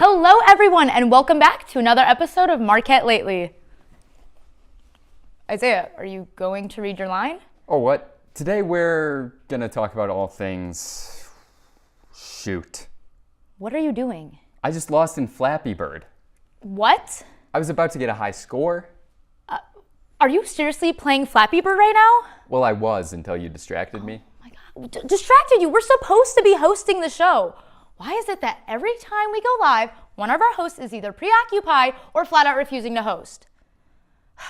Hello everyone and welcome back to another episode of Marquette Lately. Isaiah, are you going to read your line? Oh, what? Today we're gonna talk about all things... Shoot. What are you doing? I just lost in Flappy Bird. What? I was about to get a high score. Are you seriously playing Flappy Bird right now? Well, I was until you distracted me. Oh my god, distracted you. We're supposed to be hosting the show. Why is it that every time we go live, one of our hosts is either preoccupied or flat out refusing to host? Oh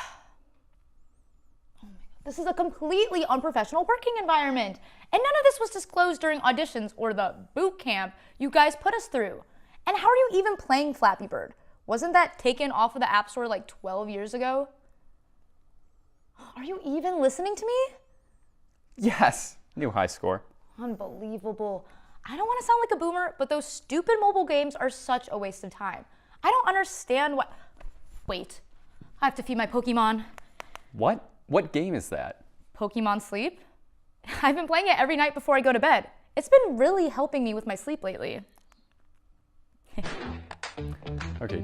my god. This is a completely unprofessional working environment. And none of this was disclosed during auditions or the boot camp you guys put us through. And how are you even playing Flappy Bird? Wasn't that taken off of the App Store like 12 years ago? Are you even listening to me? Yes, new high score. Unbelievable. I don't want to sound like a boomer, but those stupid mobile games are such a waste of time. I don't understand what... Wait, I have to feed my Pokemon. What? What game is that? Pokemon Sleep? I've been playing it every night before I go to bed. It's been really helping me with my sleep lately. Okay.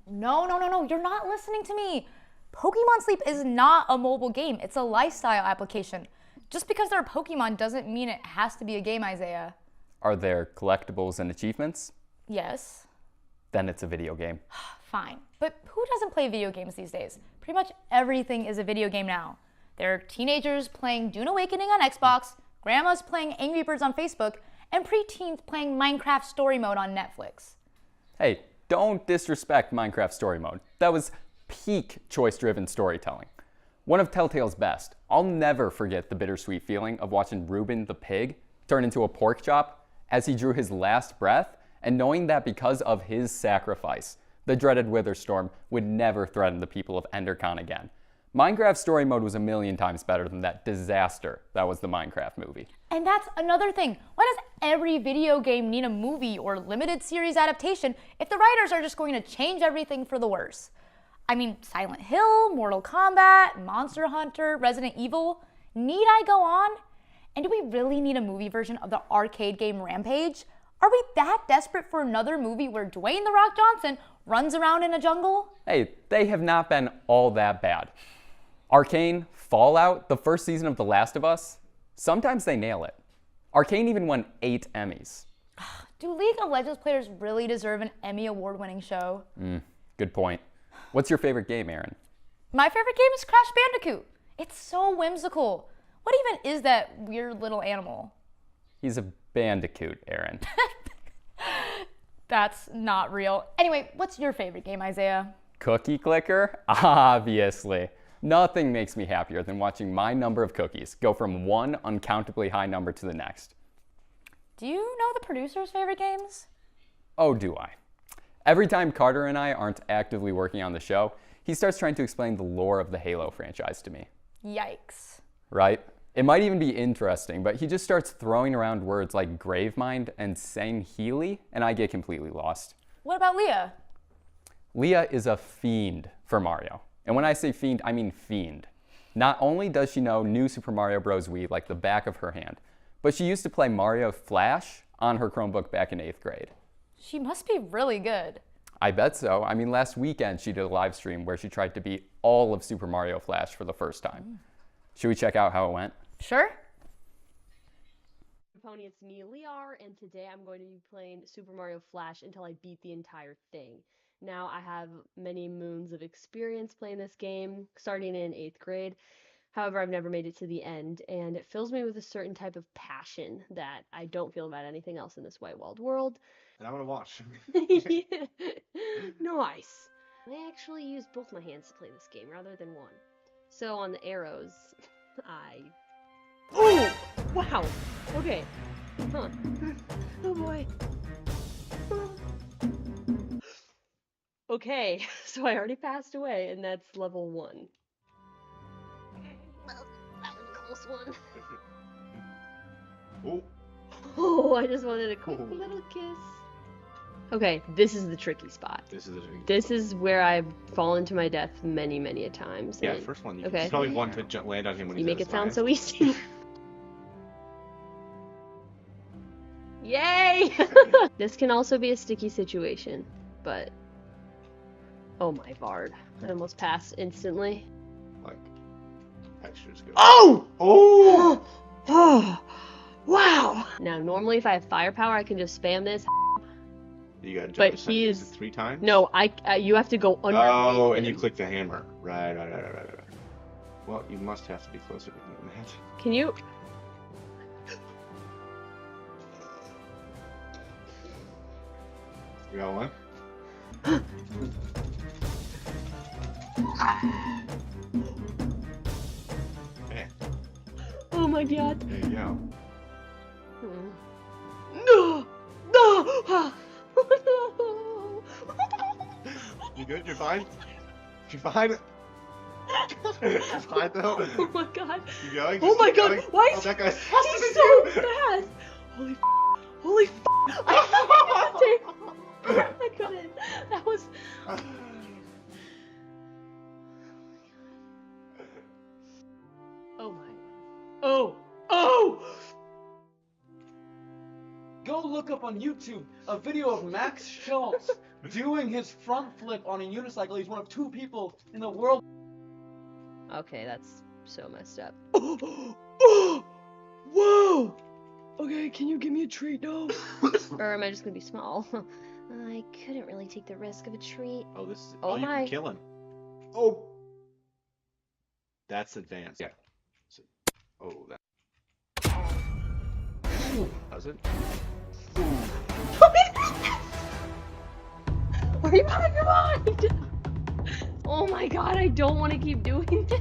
No, you're not listening to me. Pokemon Sleep is not a mobile game. It's a lifestyle application. Just because they're Pokemon doesn't mean it has to be a game, Isaiah. Are there collectibles and achievements? Yes. Then it's a video game. Fine. But who doesn't play video games these days? Pretty much everything is a video game now. There are teenagers playing Dune Awakening on Xbox, grandmas playing Angry Birds on Facebook, and preteens playing Minecraft Story Mode on Netflix. Hey, don't disrespect Minecraft Story Mode. That was peak choice-driven storytelling. One of Telltale's best. I'll never forget the bittersweet feeling of watching Reuben the pig turn into a pork chop as he drew his last breath, and knowing that because of his sacrifice, the dreaded Witherstorm would never threaten the people of Endercon again. Minecraft Story Mode was a million times better than that disaster that was the Minecraft movie. And that's another thing. Why does every video game need a movie or limited series adaptation if the writers are just going to change everything for the worse? I mean, Silent Hill, Mortal Kombat, Monster Hunter, Resident Evil. Need I go on? And do we really need a movie version of the arcade game Rampage? Are we that desperate for another movie where Dwayne "The Rock" Johnson runs around in a jungle? Hey, they have not been all that bad. Arcane, Fallout, the first season of The Last of Us, sometimes they nail it. Arcane even won 8 Emmys. Do League of Legends players really deserve an Emmy award-winning show? Good point. What's your favorite game, Aaron? My favorite game is Crash Bandicoot. It's so whimsical. What even is that weird little animal? He's a bandicoot, Aaron. That's not real. Anyway, what's your favorite game, Isaiah? Cookie Clicker? Obviously. Nothing makes me happier than watching my number of cookies go from one uncountably high number to the next. Do you know the producer's favorite games? Oh, do I? Every time Carter and I aren't actively working on the show, he starts trying to explain the lore of the Halo franchise to me. Yikes. Right? It might even be interesting, but he just starts throwing around words like Gravemind and Sangheili, and I get completely lost. What about Leah? Leah is a fiend for Mario. And when I say fiend, I mean fiend. Not only does she know New Super Mario Bros. Wii like the back of her hand, but she used to play Mario Flash on her Chromebook back in 8th grade. She must be really good. I bet so. I mean, last weekend she did a live stream where she tried to beat all of Super Mario Flash for the first time. Should we check out how it went? Sure. Pony, it's me, Liar, and today I'm going to be playing Super Mario Flash until I beat the entire thing. Now, I have many moons of experience playing this game, starting in 8th grade. However, I've never made it to the end, and it fills me with a certain type of passion that I don't feel about anything else in this white walled world. And I want to watch. Yeah. Nice. I actually used both my hands to play this game rather than one. So on the arrows, Oh! Wow! Okay. Huh. Oh boy. Okay, so I already passed away, and that's level 1. Well, that was a close one. Oh. Oh, I just wanted a quick Oh. little kiss. Okay, this is the tricky spot. This is the tricky This is where I've fallen to my death many, many a times. Yeah, and first one. You okay. can probably want to land on him when You he's make at it sound his so easy. Yay! This can also be a sticky situation, but oh my Vard. I almost passed instantly. Like, textures go. Oh! Oh! Oh! Wow! Now, normally if I have firepower, I can just spam this. You gotta jump But the second- he is is- it 3 times? No, you have to go under. Oh, and you click the hammer. Right. Well, you must have to be closer to him than that. Can you? You got one? Okay, Oh my god. there you go. No! No! No! You good? You're fine? You're fine? You're fine though? Oh my god. You going? Oh Just my keep god. going? Why Oh, is that guy's he's so fast? Holy f! Holy f! I couldn't. That was. Oh my. Oh! Oh! Go look up on YouTube a video of Max Schultz doing his front flip on a unicycle. He's one of 2 people in the world. Okay, that's so messed up. Whoa! Okay, can you give me a treat now? Or am I just gonna be small? I couldn't really take the risk of a treat. Oh, this is. Oh you my. can kill him. Oh! That's advanced. Yeah. So, oh, that. Does it? Are you out of your mind? Oh my god, I don't want to keep doing this.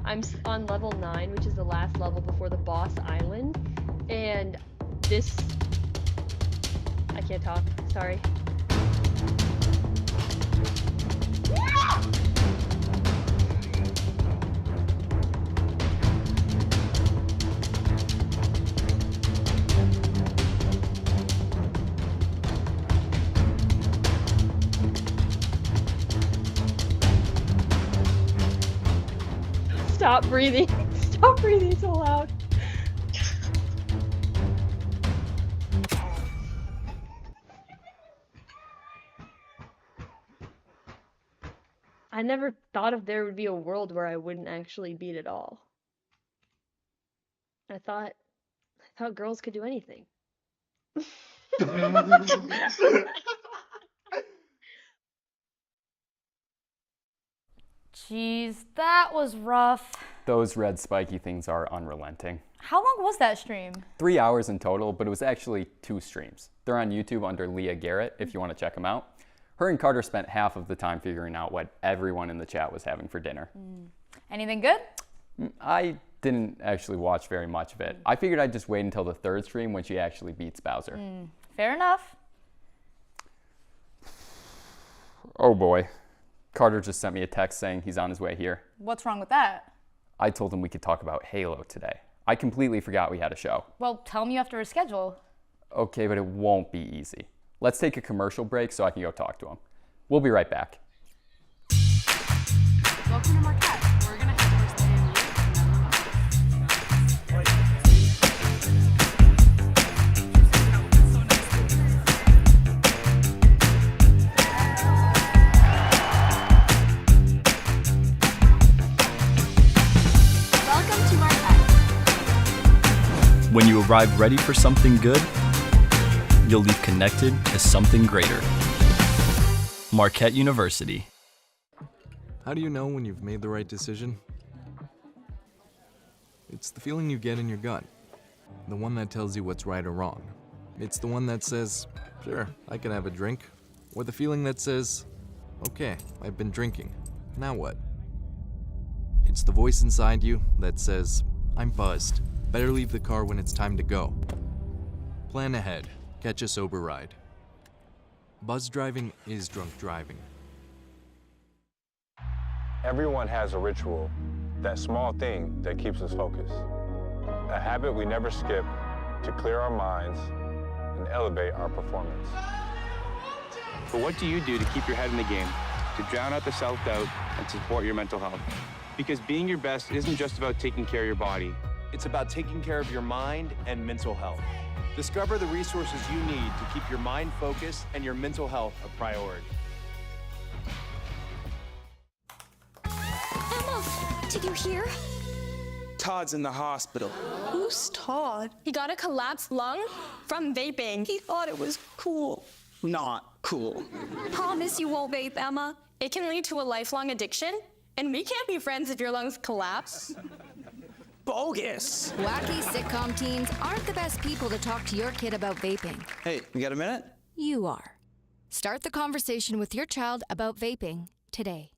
I'm on level 9, which is the last level before the boss island. And this... I can't talk, sorry. Stop breathing. Stop breathing so loud. I never thought if there would be a world where I wouldn't actually beat it all. I thought girls could do anything. Jeez, that was rough. Those red spiky things are unrelenting. How long was that stream? 3 hours in total, but it was actually 2 streams. They're on YouTube under Leah Garrett if you want to check them out. Her and Carter spent half of the time figuring out what everyone in the chat was having for dinner. Anything good? I didn't actually watch very much of it. I figured I'd just wait until the 3rd stream when she actually beats Bowser. Fair enough. Oh boy. Carter just sent me a text saying he's on his way here. What's wrong with that? I told him we could talk about Halo today. I completely forgot we had a show. Well, tell him you have to reschedule. Okay, but it won't be easy. Let's take a commercial break so I can go talk to him. We'll be right back. Welcome to Marquette. We're gonna head first to AMU and then the office. Welcome to Marquette. When you arrive ready for something good, you'll leave connected to something greater. Marquette University. How do you know when you've made the right decision? It's the feeling you get in your gut. The one that tells you what's right or wrong. It's the one that says, sure, I can have a drink. Or the feeling that says, okay, I've been drinking. Now what? It's the voice inside you that says, I'm buzzed. Better leave the car when it's time to go. Plan ahead. Catch a sober ride. Buzz driving is drunk driving. Everyone has a ritual, that small thing that keeps us focused. A habit we never skip to clear our minds and elevate our performance. But what do you do to keep your head in the game, to drown out the self-doubt and support your mental health? Because being your best isn't just about taking care of your body. It's about taking care of your mind and mental health. Discover the resources you need to keep your mind focused and your mental health a priority. Emma, did you hear? Todd's in the hospital. Who's Todd? He got a collapsed lung from vaping. He thought it was cool. Not cool. Promise you won't vape, Emma. It can lead to a lifelong addiction, and we can't be friends if your lungs collapse. Bogus. Wacky sitcom teens aren't the best people to talk to your kid about vaping. Hey, you got a minute? You are. Start the conversation with your child about vaping today.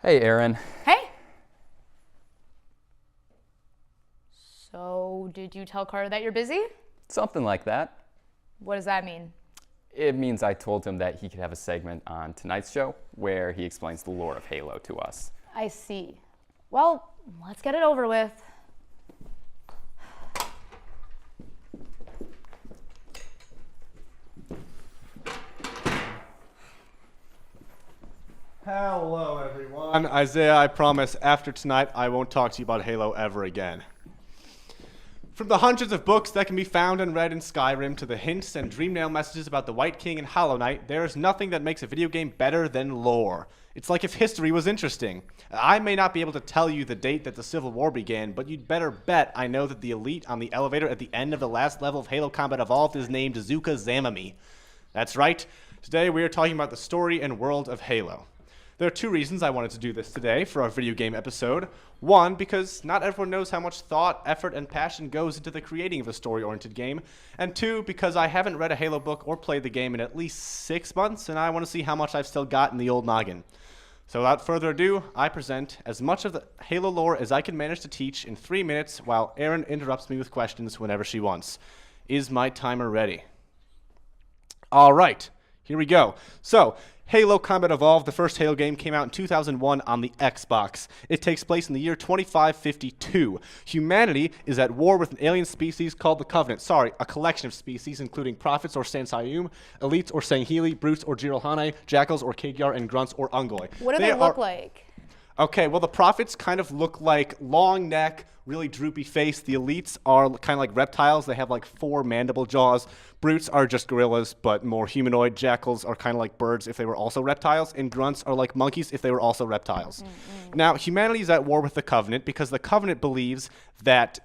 Hey, Aaron. Hey. So, did you tell Carter that you're busy? Something like that. What does that mean? It means I told him that he could have a segment on tonight's show where he explains the lore of Halo to us. I see. Well, let's get it over with. Hello, everyone. Isaiah, I promise after tonight I won't talk to you about Halo ever again. From the hundreds of books that can be found and read in Skyrim to the hints and Dreamnail messages about the White King and Hollow Knight, there is nothing that makes a video game better than lore. It's like if history was interesting. I may not be able to tell you the date that the Civil War began, but you'd better bet I know that the elite on the elevator at the end of the last level of Halo Combat Evolved is named Zuka Zamami. That's right. Today we are talking about the story and world of Halo. There are two reasons I wanted to do this today for our video game episode. One, because not everyone knows how much thought, effort, and passion goes into the creating of a story-oriented game. And two, because I haven't read a Halo book or played the game in at least 6 months, and I want to see how much I've still got in the old noggin. So without further ado, I present as much of the Halo lore as I can manage to teach in 3 minutes while Erin interrupts me with questions whenever she wants. Is my timer ready? All right, here we go. So, Halo Combat Evolved, the first Halo game, came out in 2001 on the Xbox. It takes place in the year 2552. Humanity is at war with an alien species called the Covenant. Sorry, a collection of species, including Prophets or Sansayum, Elites or Sanghili, Brutes or Jiralhane, Jackals or Kagyar, and Grunts or Ungoi. What do they look like? Okay, well, the Prophets kind of look like long neck, really droopy face. The Elites are kind of like reptiles. They have like 4 mandible jaws. Brutes are just gorillas, but more humanoid. Jackals are kind of like birds if they were also reptiles. And Grunts are like monkeys if they were also reptiles. Now, humanity is at war with the Covenant because the Covenant believes that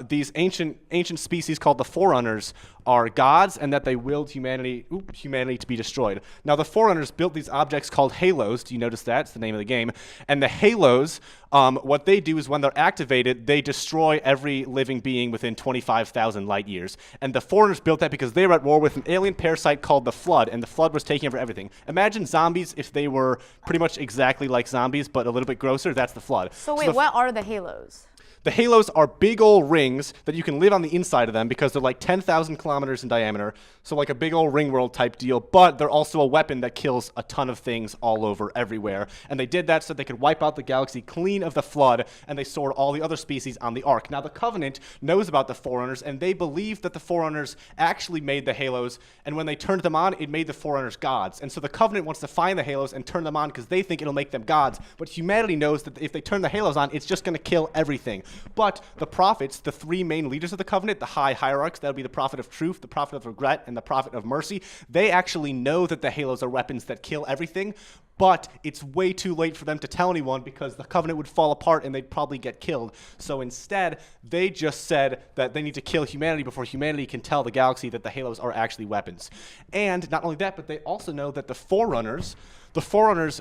these ancient species called the Forerunners are gods and that they willed humanity to be destroyed. Now, the Forerunners built these objects called halos. Do you notice that? It's the name of the game. And the halos, what they do is when they're activated, they destroy every living being within 25,000 light years. And the Forerunners built that because they were at war with an alien parasite called the Flood, and the Flood was taking over everything. Imagine zombies if they were pretty much exactly like zombies, but a little bit grosser. That's the Flood. So wait, what are the halos? The halos are big old rings that you can live on the inside of them because they're like 10,000 kilometers in diameter, so like a big old ring world type deal, but they're also a weapon that kills a ton of things all over everywhere. And they did that so they could wipe out the galaxy clean of the Flood, and they stored all the other species on the Ark. Now the Covenant knows about the Forerunners, and they believe that the Forerunners actually made the halos, and when they turned them on, it made the Forerunners gods. And so the Covenant wants to find the halos and turn them on because they think it'll make them gods, but humanity knows that if they turn the halos on, it's just going to kill everything. But the prophets, the 3 main leaders of the Covenant, the high hierarchs, that would be the prophet of truth, the prophet of regret, and the prophet of mercy, they actually know that the halos are weapons that kill everything, but it's way too late for them to tell anyone because the Covenant would fall apart and they'd probably get killed. So instead, they just said that they need to kill humanity before humanity can tell the galaxy that the halos are actually weapons. And not only that, but they also know that the Forerunners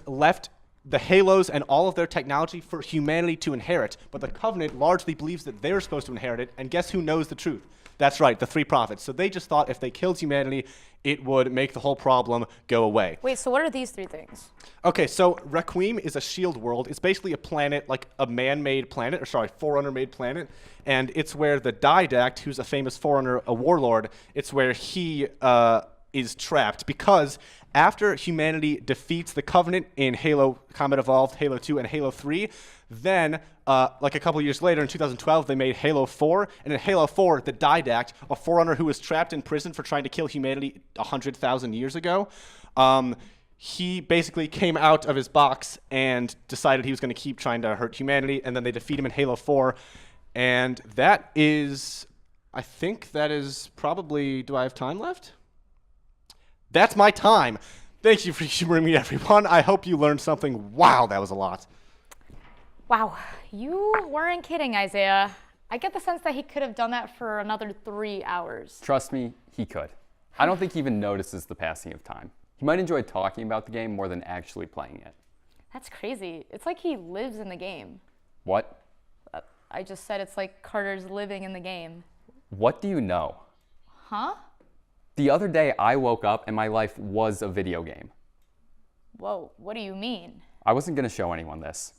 left the halos and all of their technology for humanity to inherit, but the Covenant largely believes that they're supposed to inherit it, and guess who knows the truth? That's right, the three prophets. So they just thought if they killed humanity, it would make the whole problem go away. Wait, so what are these three things? Okay, so Requiem is a shield world. It's basically a planet, like a man-made planet, or sorry, Forerunner-made planet, and it's where the Didact, who's a famous Forerunner, a warlord, it's where he is trapped, because after humanity defeats the Covenant in Halo Combat Evolved, Halo 2, and Halo 3, then, like a couple years later, in 2012, they made Halo 4, and in Halo 4, the Didact, a Forerunner who was trapped in prison for trying to kill humanity 100,000 years ago, he basically came out of his box and decided he was going to keep trying to hurt humanity, and then they defeat him in Halo 4, and that is, I think that is probably, do I have time left? That's my time. Thank you for humoring me, everyone. I hope you learned something. Wow, that was a lot. Wow, you weren't kidding, Isaiah. I get the sense that he could have done that for another 3 hours. Trust me, he could. I don't think he even notices the passing of time. He might enjoy talking about the game more than actually playing it. That's crazy. It's like he lives in the game. What? I just said it's like Carter's living in the game. What do you know? Huh? The other day, I woke up and my life was a video game. Whoa, what do you mean? I wasn't going to show anyone this,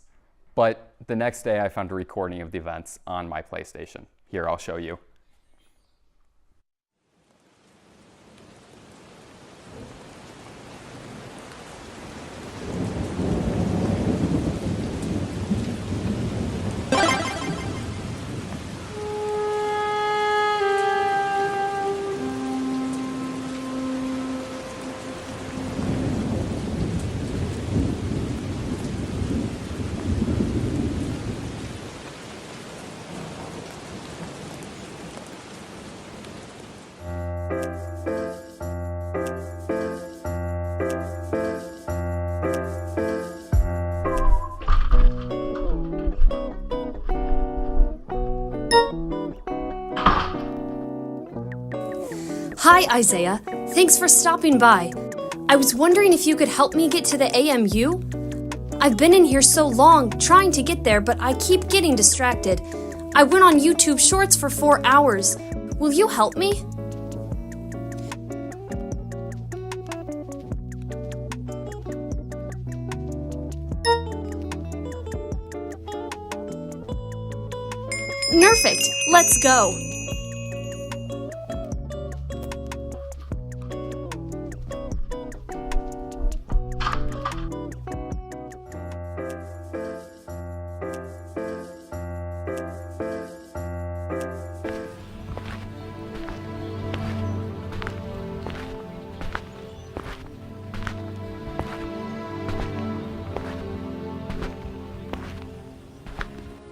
but the next day I found a recording of the events on my PlayStation. Here, I'll show you. Hi, Isaiah. Thanks for stopping by. I was wondering if you could help me get to the AMU? I've been in here so long, trying to get there, but I keep getting distracted. I went on YouTube Shorts for 4 hours. Will you help me? Perfect. Let's go.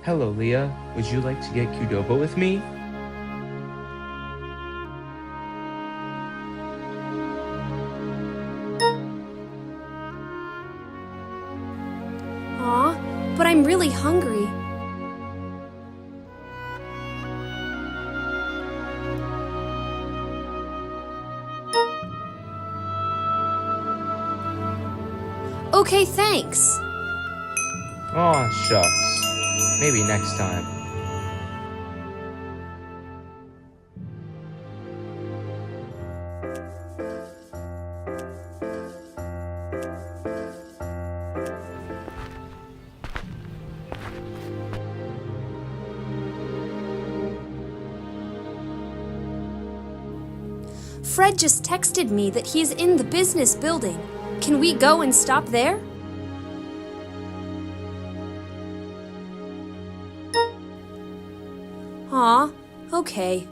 Hello, Leah. Would you like to get Qdoba with me? Aw, but I'm really hungry. Okay, thanks. Aw, shucks. Maybe next time. Fred just texted me that he's in the business building. Can we go and stop there? Aw, okay.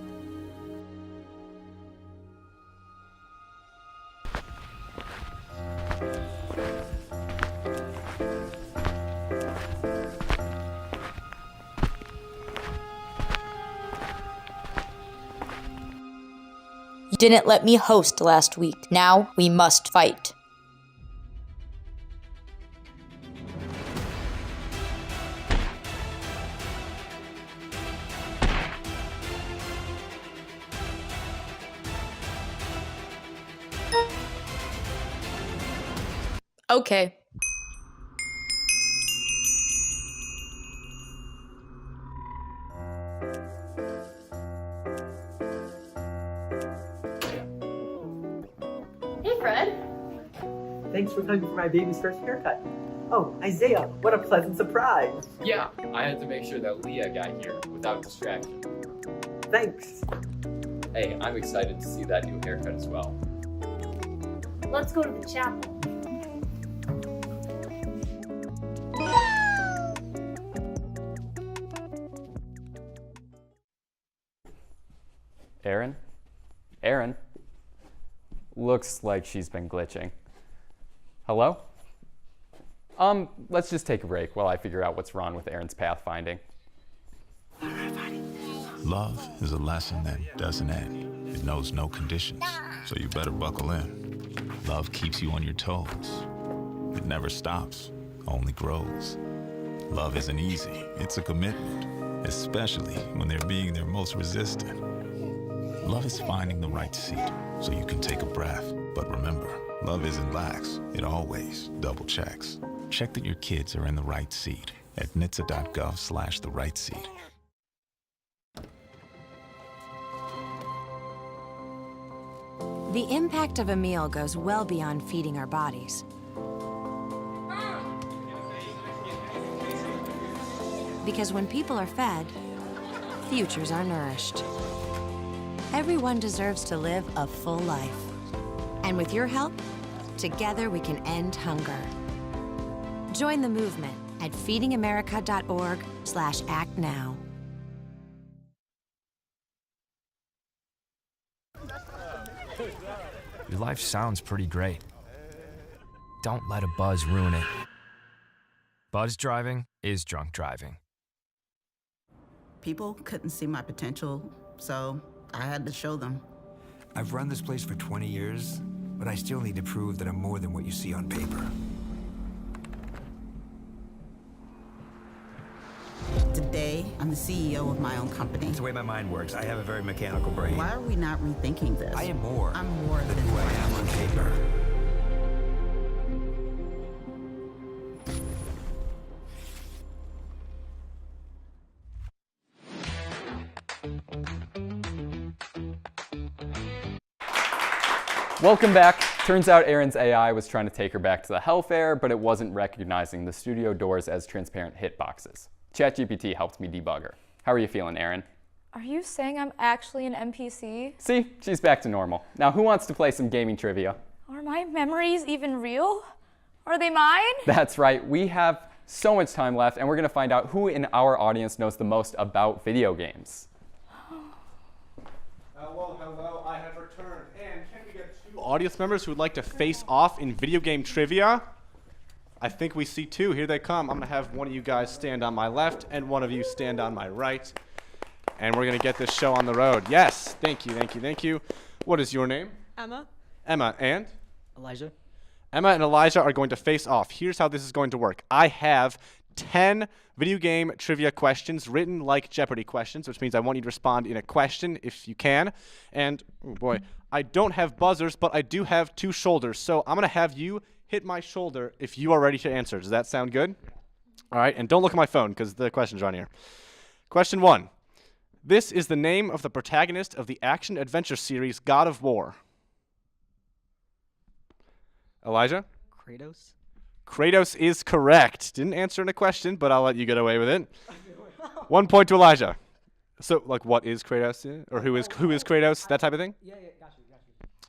You didn't let me host last week. Now we must fight. Okay. Fred? Thanks for coming for my baby's first haircut. Oh, Isaiah, what a pleasant surprise. Yeah, I had to make sure that Leah got here without distraction. Thanks. Hey, I'm excited to see that new haircut as well. Let's go to the chapel. Aaron? Looks like she's been glitching. Hello? Let's just take a break while I figure out what's wrong with Aaron's pathfinding. Love is a lesson that doesn't end. It knows no conditions, so you better buckle in. Love keeps you on your toes. It never stops, only grows. Love isn't easy, it's a commitment, especially when they're being their most resistant. Love is finding the right seat so you can take a breath. But remember, love isn't lax, it always double checks. Check that your kids are in the right seat at nhtsa.gov/the right seat. The impact of a meal goes well beyond feeding our bodies. Because when people are fed, futures are nourished. Everyone deserves to live a full life. And with your help, together we can end hunger. Join the movement at feedingamerica.org/actnow. Your life sounds pretty great. Don't let a buzz ruin it. Buzz driving is drunk driving. People couldn't see my potential, so I had to show them. I've run this place for 20 years, but I still need to prove that I'm more than what you see on paper. Today, I'm the CEO of my own company. It's the way my mind works. I have a very mechanical brain. Why are we not rethinking this? I am more. I'm more than who I am on paper. Welcome back. Turns out Aaron's AI was trying to take her back to the health fair, but it wasn't recognizing the studio doors as transparent hitboxes. ChatGPT helped me debug her. How are you feeling, Aaron? Are you saying I'm actually an NPC? See, she's back to normal. Now, who wants to play some gaming trivia? Are my memories even real? Are they mine? That's right. We have so much time left, and we're going to find out who in our audience knows the most about video games. Hello, I have returned. And can we get two audience members who would like to face off in video game trivia? I think we see two. Here they come. I'm going to have one of you guys stand on my left and one of you stand on my right. And we're going to get this show on the road. Yes, thank you, thank you, thank you. What is your name? Emma. Emma, and? Elijah. Emma and Elijah are going to face off. Here's how this is going to work. I have 10 video game trivia questions written like Jeopardy questions, which means I want you to respond in a question if you can. And, oh boy, I don't have buzzers, but I do have two shoulders. So I'm going to have you hit my shoulder if you are ready to answer. Does that sound good? All right, and don't look at my phone because the questions are on here. Question 1. This is the name of the protagonist of the action-adventure series God of War. Elijah? Kratos. Kratos is correct. Didn't answer in a question, but I'll let you get away with it. 1 point to Elijah. So, like, what is Kratos? Or who is Kratos? That type of thing? Yeah, got you.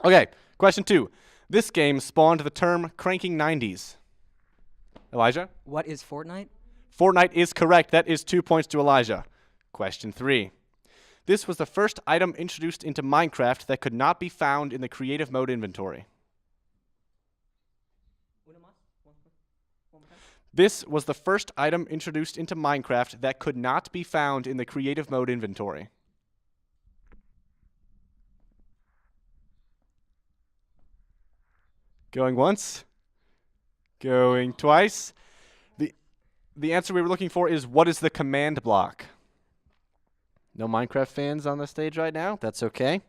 Okay, question 2. This game spawned the term cranking 90s. Elijah? What is Fortnite? Fortnite is correct. That is 2 points to Elijah. Question 3. This was the first item introduced into Minecraft that could not be found in the creative mode inventory. This was the first item introduced into Minecraft that could not be found in the creative mode inventory. Going once. Going twice. The answer we were looking for is, what is the command block? No Minecraft fans on the stage right now? That's okay.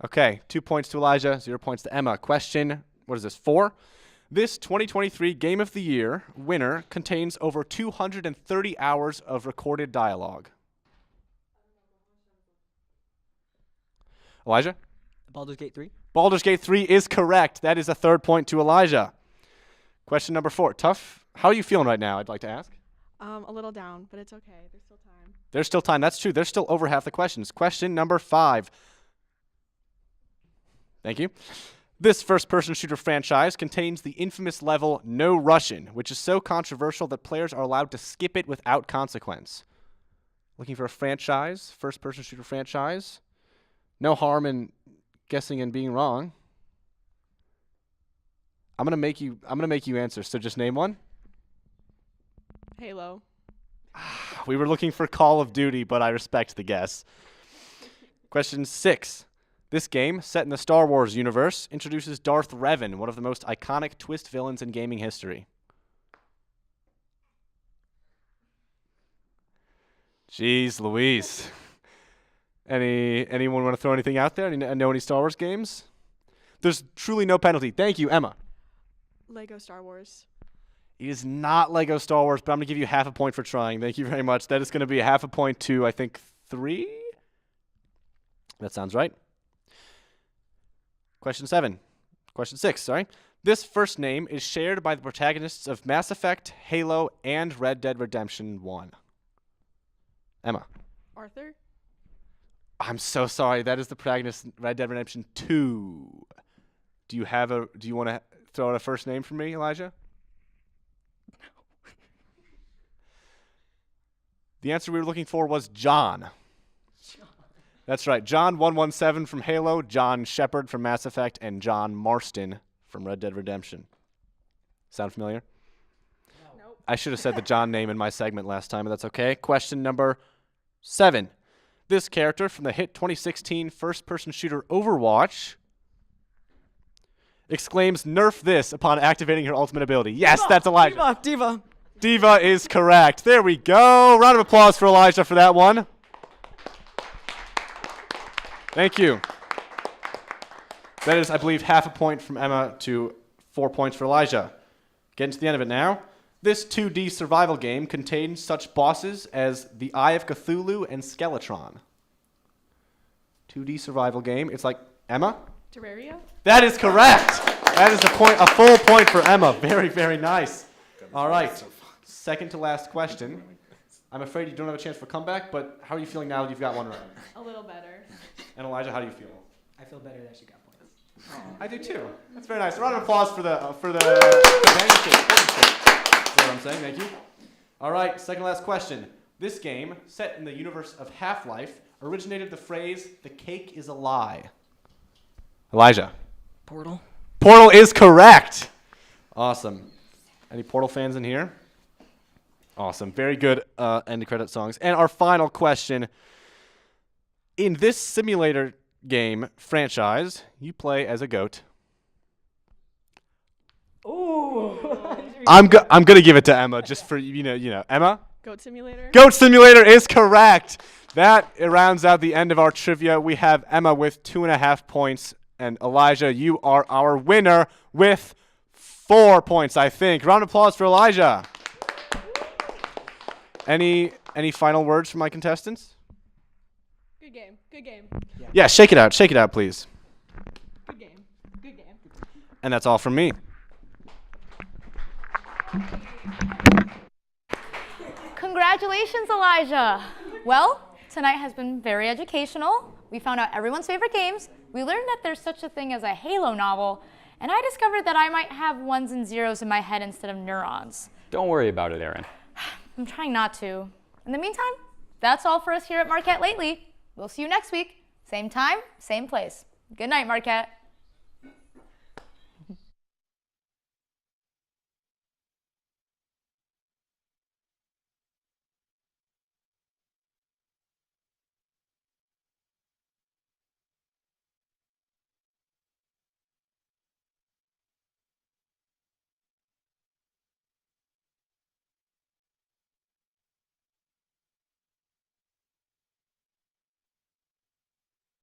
Okay, 2 points to Elijah, 0 points to Emma. Question, what is this, 4? This 2023 Game of the Year winner contains over 230 hours of recorded dialogue. Baldur's Gate 3. Baldur's Gate 3 is correct. That is a 3rd point to Elijah. Question number 4. Tough. How are you feeling right now, I'd like to ask? A little down, but it's okay. There's still time. There's still time. That's true. There's still over half the questions. Question number 5. Thank you. This first-person shooter franchise contains the infamous level No Russian, which is so controversial that players are allowed to skip it without consequence. Looking for a franchise, first-person shooter franchise. No harm in guessing and being wrong. I'm gonna make you answer. So just name one. Halo. We were looking for Call of Duty, but I respect the guess. Question 6. This game, set in the Star Wars universe, introduces Darth Revan, one of the most iconic twist villains in gaming history. Jeez Louise. Anyone want to throw anything out there? Know any Star Wars games? There's truly no penalty. Thank you, Emma. Lego Star Wars. It is not Lego Star Wars, but I'm going to give you half a point for trying. Thank you very much. That is going to be a half a point to, I think, 3? That sounds right. Question 6, sorry. This first name is shared by the protagonists of Mass Effect, Halo, and Red Dead Redemption 1. Emma. Arthur? I'm so sorry. That is the protagonist in Red Dead Redemption 2. Do you want to throw out a first name for me, Elijah? No. The answer we were looking for was John. That's right. John 117 from Halo, John Shepard from Mass Effect, and John Marston from Red Dead Redemption. Sound familiar? No. Nope. I should have said the John name in my segment last time, but that's okay. Question number 7. This character from the hit 2016 first-person shooter Overwatch exclaims, "Nerf this," upon activating her ultimate ability. Yes, that's Elijah. Diva. Diva is correct. There we go. Round of applause for Elijah for that one. Thank you. That is, I believe, half a point from Emma to 4 points for Elijah. Getting to the end of it now. This 2D survival game contains such bosses as the Eye of Cthulhu and Skeletron. 2D survival game. It's like, Emma? Terraria? That is correct. That is a full point for Emma. Very, very nice. All right. Second to last question. I'm afraid you don't have a chance for comeback, but how are you feeling now that you've got one right? A little better. And Elijah, how do you feel? I feel better that she got points. I do too. That's very nice. A round of applause for the companionship. That's what I'm saying. Thank you. All right. Second to last question. This game, set in the universe of Half-Life, originated the phrase, "The cake is a lie." Elijah. Portal. Portal is correct. Awesome. Any Portal fans in here? Awesome. Very good end credit songs. And our final question. In this simulator game franchise, you play as a goat. Ooh. I'm gonna give it to Emma just for you know Emma. Goat Simulator. Goat Simulator is correct. That rounds out the end of our trivia. We have Emma with 2.5 points, and Elijah, you are our winner with 4 points, I think. Round of applause for Elijah. Any final words from my contestants? Good game. Good game. Yeah, shake it out. Shake it out, please. Good game. Good game. And that's all from me. Congratulations, Elijah. Well, tonight has been very educational. We found out everyone's favorite games. We learned that there's such a thing as a Halo novel. And I discovered that I might have ones and zeros in my head instead of neurons. Don't worry about it, Aaron. I'm trying not to. In the meantime, that's all for us here at Marquette Lately. We'll see you next week. Same time, same place. Good night, Marquette.